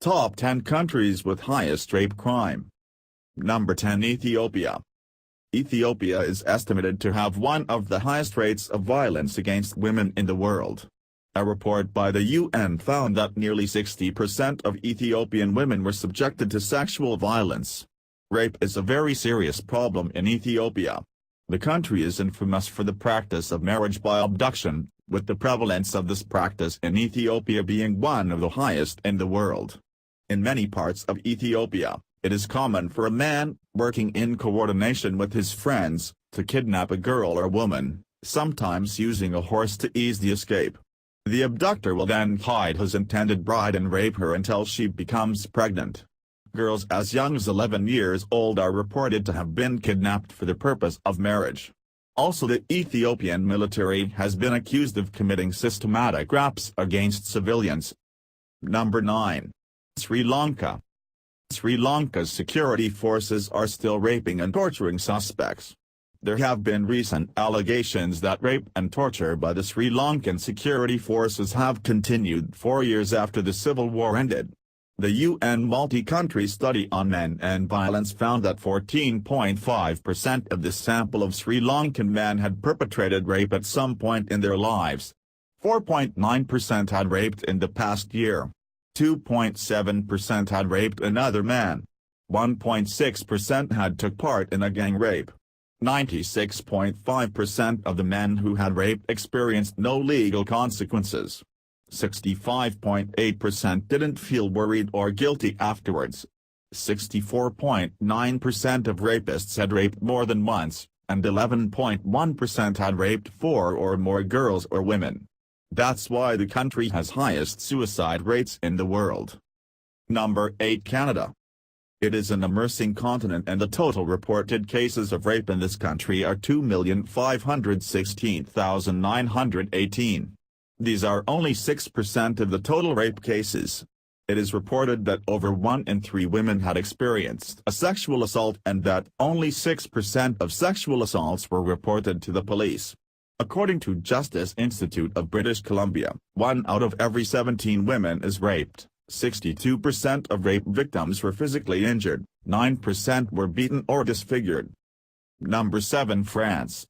Top 10 countries with highest rape crime. Number 10, Ethiopia. Ethiopia is estimated to have one of the highest rates of violence against women in the world. A report by the UN found that nearly 60% of Ethiopian women were subjected to sexual violence. Rape is a very serious problem in Ethiopia. The country is infamous for the practice of marriage by abduction, with the prevalence of this practice in Ethiopia being one of the highest in the world. In many parts of Ethiopia, it is common for a man, working in coordination with his friends, to kidnap a girl or woman, sometimes using a horse to ease the escape. The abductor will then hide his intended bride and rape her until she becomes pregnant. Girls as young as 11 years old are reported to have been kidnapped for the purpose of marriage. Also, the Ethiopian military has been accused of committing systematic rapes against civilians. Number 9. Sri Lanka. Sri Lanka's security forces are still raping and torturing suspects. There have been recent allegations that rape and torture by the Sri Lankan security forces have continued 4 years after the civil war ended. The UN multi-country study on men and violence found that 14.5% of the sample of Sri Lankan men had perpetrated rape at some point in their lives. 4.9% had raped in the past year. 2.7% had raped another man. 1.6% had took part in a gang rape. 96.5% of the men who had raped experienced no legal consequences. 65.8% didn't feel worried or guilty afterwards. 64.9% of rapists had raped more than once, and 11.1% had raped 4 or more girls or women. That's why the country has highest suicide rates in the world. Number 8, Canada. It is an immersing continent, and the total reported cases of rape in this country are 2,516,918. These are only 6% of the total rape cases. It is reported that over 1 in 3 women had experienced a sexual assault and that only 6% of sexual assaults were reported to the police. According to Justice Institute of British Columbia, 1 out of every 17 women is raped. 62% of rape victims were physically injured, 9% were beaten or disfigured. Number 7, France.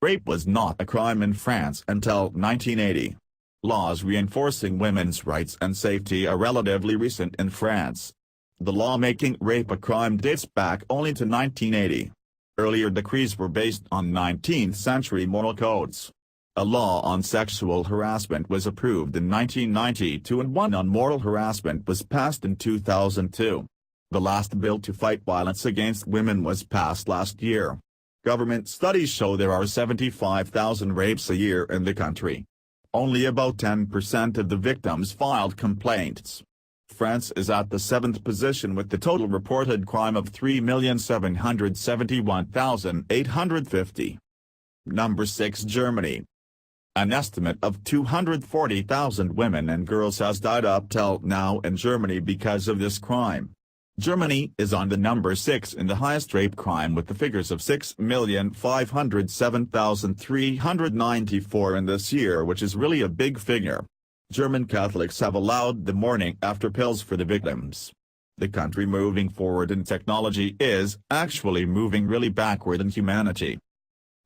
Rape was not a crime in France until 1980. Laws reinforcing women's rights and safety are relatively recent in France. The law making rape a crime dates back only to 1980. Earlier decrees were based on 19th-century moral codes. A law on sexual harassment was approved in 1992 and one on moral harassment was passed in 2002. The last bill to fight violence against women was passed last year. Government studies show there are 75,000 rapes a year in the country. Only about 10% of the victims filed complaints. France is at the 7th position with the total reported crime of 3,771,850. Number 6, Germany. An estimate of 240,000 women and girls has died up till now in Germany because of this crime. Germany is on the number 6 in the highest rape crime with the figures of 6,507,394 in this year, which is really a big figure. German Catholics have allowed the morning after pills for the victims. The country moving forward in technology is actually moving really backward in humanity.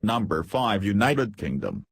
Number 5, United Kingdom.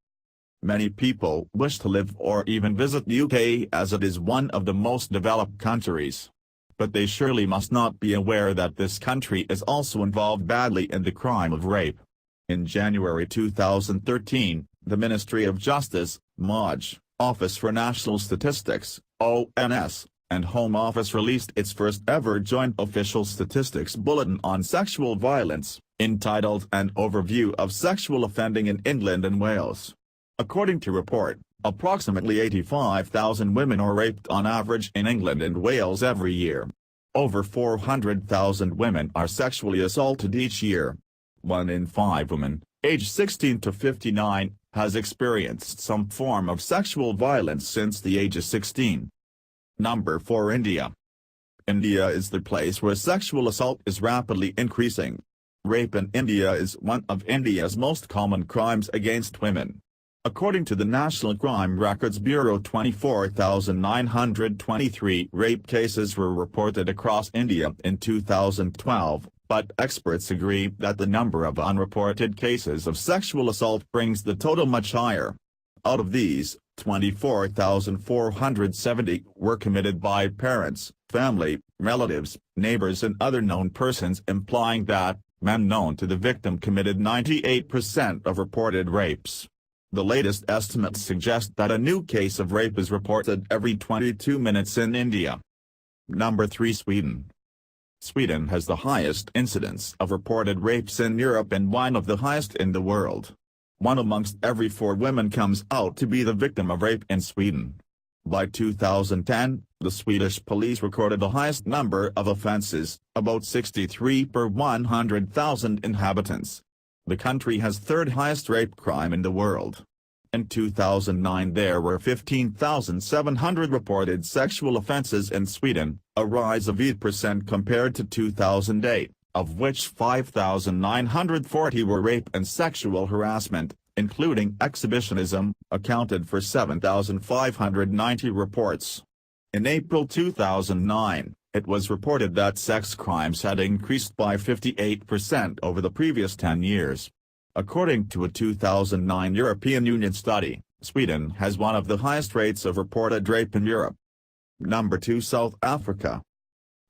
Many people wish to live or even visit the UK as it is one of the most developed countries. But they surely must not be aware that this country is also involved badly in the crime of rape. In January 2013, the Ministry of Justice, MoJ, Office for National Statistics, ONS, and Home Office released its first ever joint official statistics bulletin on sexual violence, entitled An Overview of Sexual Offending in England and Wales. According to report, approximately 85,000 women are raped on average in England and Wales every year. Over 400,000 women are sexually assaulted each year. 1 in 5 women, aged 16 to 59, has experienced some form of sexual violence since the age of 16. Number 4, India. India is the place where sexual assault is rapidly increasing. Rape in India is one of India's most common crimes against women. According to the National Crime Records Bureau, 24,923 rape cases were reported across India in 2012, but experts agree that the number of unreported cases of sexual assault brings the total much higher. Out of these, 24,470 were committed by parents, family, relatives, neighbors and other known persons, implying that men known to the victim committed 98% of reported rapes. The latest estimates suggest that a new case of rape is reported every 22 minutes in India. Number 3. Sweden. Sweden has the highest incidence of reported rapes in Europe and one of the highest in the world. One amongst every 4 women comes out to be the victim of rape in Sweden. By 2010, the Swedish police recorded the highest number of offences, about 63 per 100,000 inhabitants. The country has third highest rape crime in the world. In 2009 there were 15,700 reported sexual offences in Sweden, a rise of 8% compared to 2008, of which 5,940 were rape and sexual harassment, including exhibitionism, accounted for 7,590 reports. In April 2009, it was reported that sex crimes had increased by 58% over the previous 10 years. According to a 2009 European Union study, Sweden has one of the highest rates of reported rape in Europe. Number 2. South Africa.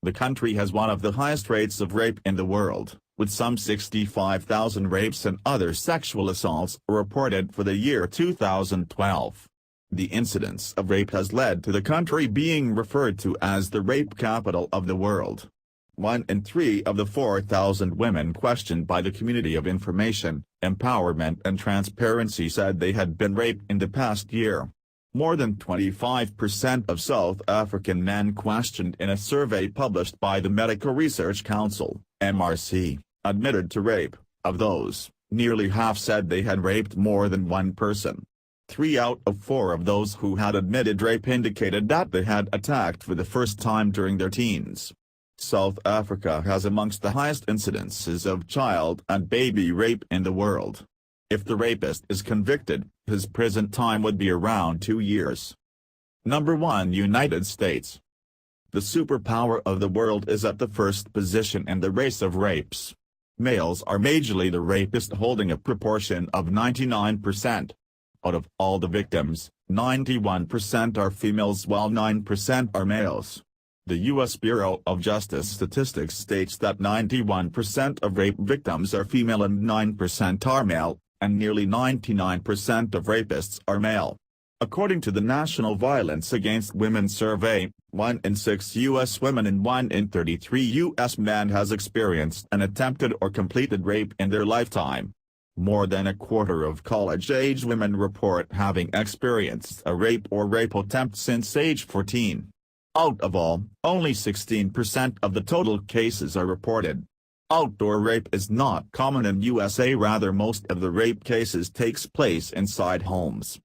The country has one of the highest rates of rape in the world, with some 65,000 rapes and other sexual assaults reported for the year 2012. The incidence of rape has led to the country being referred to as the rape capital of the world. 1 in 3 of the 4,000 women questioned by the Community of Information, Empowerment and Transparency said they had been raped in the past year. More than 25% of South African men questioned in a survey published by the Medical Research Council, MRC, admitted to rape. Of those, nearly half said they had raped more than one person. 3 out of 4 of those who had admitted rape indicated that they had attacked for the first time during their teens. South Africa has amongst the highest incidences of child and baby rape in the world. If the rapist is convicted, his prison time would be around 2 years. Number 1. United States. The superpower of the world is at the first position in the race of rapes. Males are majorly the rapist, holding a proportion of 99%. Out of all the victims, 91% are females while 9% are males. The U.S. Bureau of Justice Statistics states that 91% of rape victims are female and 9% are male, and nearly 99% of rapists are male. According to the National Violence Against Women Survey, 1 in 6 U.S. women and 1 in 33 U.S. men has experienced an attempted or completed rape in their lifetime. More than a quarter of college-age women report having experienced a rape or rape attempt since age 14. Out of all, only 16% of the total cases are reported. Outdoor rape is not common in USA, rather most of the rape cases takes place inside homes.